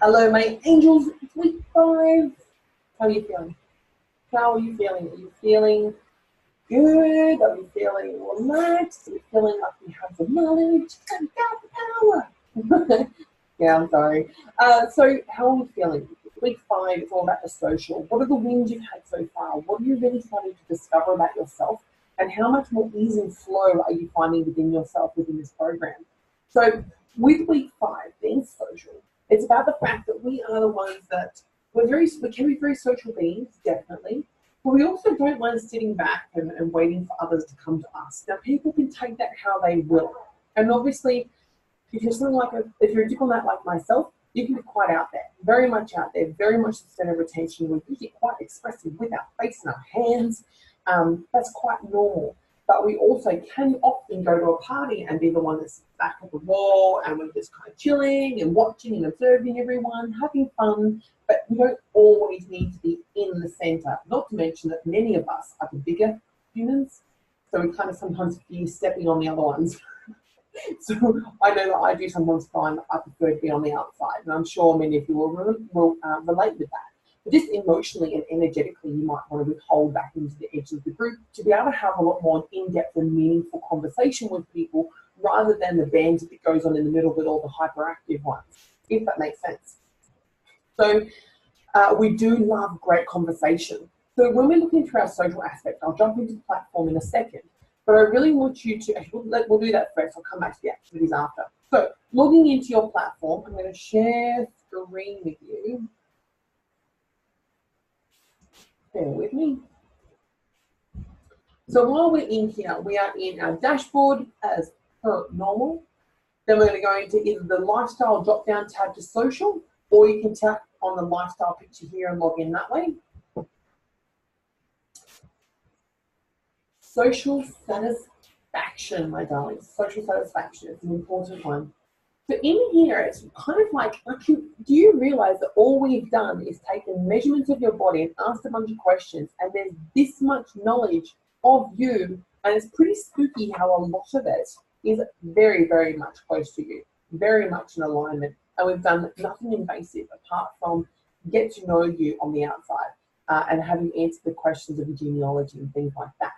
Hello, my angels. It's week 5. How are you feeling? How are you feeling? Are you feeling good? Are you feeling relaxed? Are you feeling like you have the knowledge? I got the power. Yeah, I'm sorry. So, how are you feeling? Week 5 is all about the social. What are the wins you've had so far? What are you really starting to discover about yourself? And how much more ease and flow are you finding within yourself within this program? So, with week 5 being social, it's about the fact that we are the ones that we can be very social beings, definitely, but we also don't mind sitting back and waiting for others to come to us. Now, people can take that how they will, and obviously, if you're a diplomat like myself, you can be quite out there, very much out there, very much the center of attention. We're usually quite expressive with our face and our hands. That's quite normal. But we also can often go to a party and be the one that's back at the wall, and we're just kind of chilling and watching and observing everyone, having fun. But we don't always need to be in the center. Not to mention that many of us are the bigger humans, so we kind of sometimes fear stepping on the other ones. So I know that I do sometimes find I prefer to be on the outside, and I'm sure many of you will relate with that. But just emotionally and energetically, you might want to withhold back into the edge of the group to be able to have a lot more in-depth and meaningful conversation with people rather than the banter that goes on in the middle with all the hyperactive ones, if that makes sense. So we do love great conversation. So when we look into our social aspect, I'll jump into the platform in a second, but I really want you to, we'll do that first, I'll come back to the activities after. So logging into your platform, I'm going to share screen with you. Bear with me. So while we're in here, we are in our dashboard as per normal. Then we're going to go into either the lifestyle drop-down tab to social, or you can tap on the lifestyle picture here and log in that way. Social satisfaction, my darlings. Social satisfaction is an important one. So in here, it's kind of like do you realize that all we've done is taken measurements of your body and asked a bunch of questions, and there's this much knowledge of you, and it's pretty spooky how a lot of it is very, very much close to you, very much in alignment. And we've done nothing invasive apart from get to know you on the outside and have you answer the questions of your genealogy and things like that.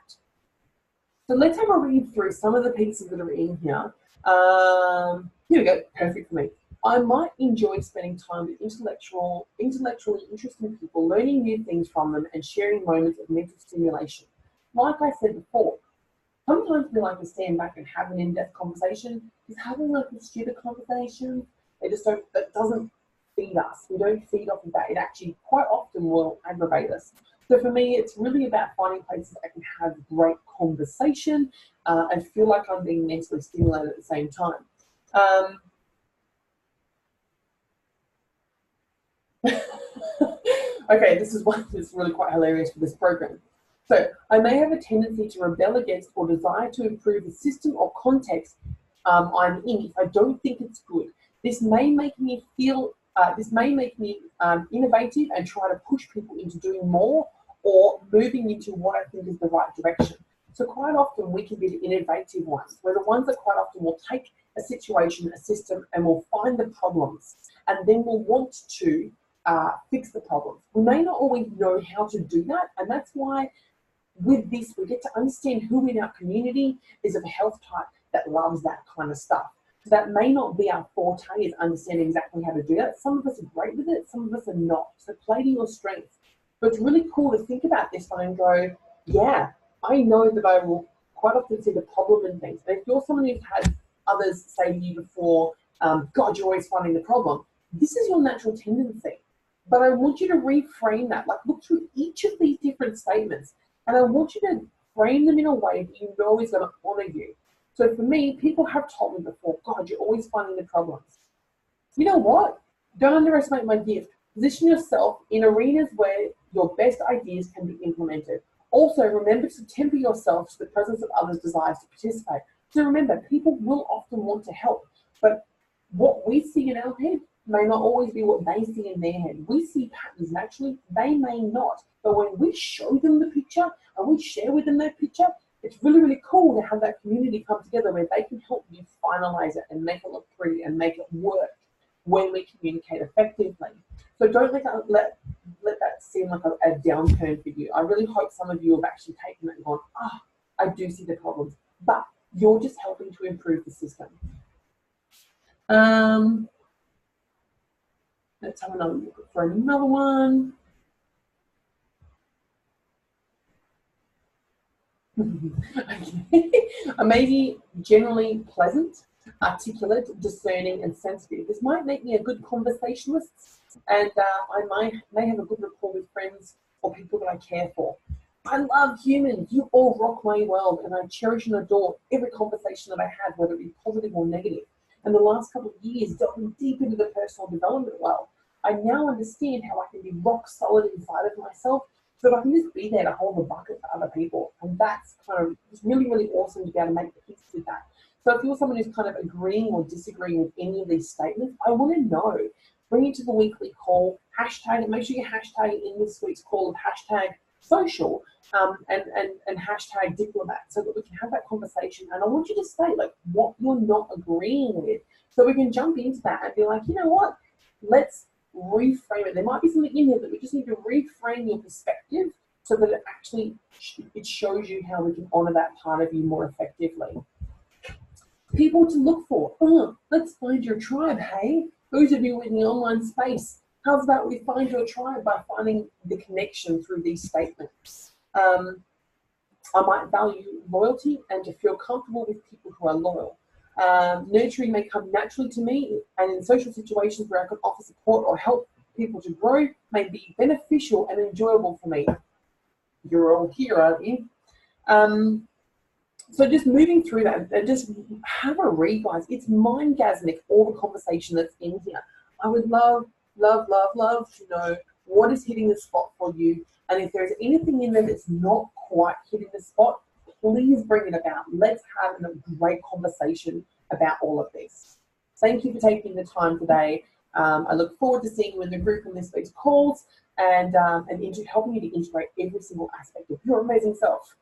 So let's have a read through some of the pieces that are in here. Here we go, perfect for me. I might enjoy spending time with intellectually interesting people, learning new things from them and sharing moments of mental stimulation. Like I said before, sometimes we like to stand back and have an in-depth conversation. Because having like a stupid conversation, that doesn't feed us. We don't feed off of that. It actually quite often will aggravate us. So for me, it's really about finding places I can have great conversation and feel like I'm being mentally stimulated at the same time. Okay, this is one that's really quite hilarious for this program. So I may have a tendency to rebel against or desire to improve the system or context I'm in if I don't think it's good. This may make me innovative and try to push people into doing more or moving into what I think is the right direction. So quite often we can be the innovative ones. We're the ones that quite often will take a situation, a system, and we'll find the problems, and then we'll want to fix the problems. We may not always know how to do that, and that's why with this we get to understand who in our community is of a health type that loves that kind of stuff. So that may not be our forte, is understanding exactly how to do that. Some of us are great with it, some of us are not. So play to your strengths. But it's really cool to think about this one and go, yeah, I know that I will quite often see the problem in things. And if you're someone who's had others say to you before, God, you're always finding the problem, this is your natural tendency. But I want you to reframe that. Like, look through each of these different statements, and I want you to frame them in a way that you know is going to honor you. So for me, people have told me before, God, you're always finding the problems. You know what? Don't underestimate my gift. Position yourself in arenas where your best ideas can be implemented. Also, remember to temper yourself to the presence of others' desires to participate. So remember, people will often want to help, but what we see in our head may not always be what they see in their head. We see patterns naturally, they may not. But when we show them the picture and we share with them that picture, it's really, really cool to have that community come together where they can help you finalize it and make it look pretty and make it work. when we communicate effectively. So don't let that seem like a downturn for you. I really hope some of you have actually taken it and gone, I do see the problems, but you're just helping to improve the system. Let's have another look for another one. Okay. Maybe generally pleasant, articulate, discerning, and sensitive. This might make me a good conversationalist, and I may have a good rapport with friends or people that I care for. I love humans. You all rock my world, and I cherish and adore every conversation that I had, whether it be positive or negative. And the last couple of years, delving deep into the personal development world, I now understand how I can be rock solid inside of myself, so that I can just be there to hold the bucket for other people. And that's kind of, it's really, really awesome to be able to make peace with that. So if you're someone who's kind of agreeing or disagreeing with any of these statements, I want to know. Bring it to the weekly call, hashtag it, make sure you hashtag it in this week's call of hashtag social and hashtag diplomat, so that we can have that conversation. And I want you to state like what you're not agreeing with, so we can jump into that and be like, you know what, let's reframe it. There might be something in here that we just need to reframe your perspective so that it actually it shows you how we can honor that part of you more effectively. People to look for. Let's find your tribe, hey? Those of you in the online space, how's about we find your tribe by finding the connection through these statements? I might value loyalty and to feel comfortable with people who are loyal. Nurturing may come naturally to me, and in social situations where I can offer support or help people to grow may be beneficial and enjoyable for me. You're all here, aren't you? So just moving through that, and just have a read, guys. It's mind-gasmic, all the conversation that's in here. I would love, love, love, love to know what is hitting the spot for you. And if there's anything in there that's not quite hitting the spot, please bring it about. Let's have a great conversation about all of this. Thank you for taking the time today. I look forward to seeing you in the group in this week's calls and helping you to integrate every single aspect of your amazing self.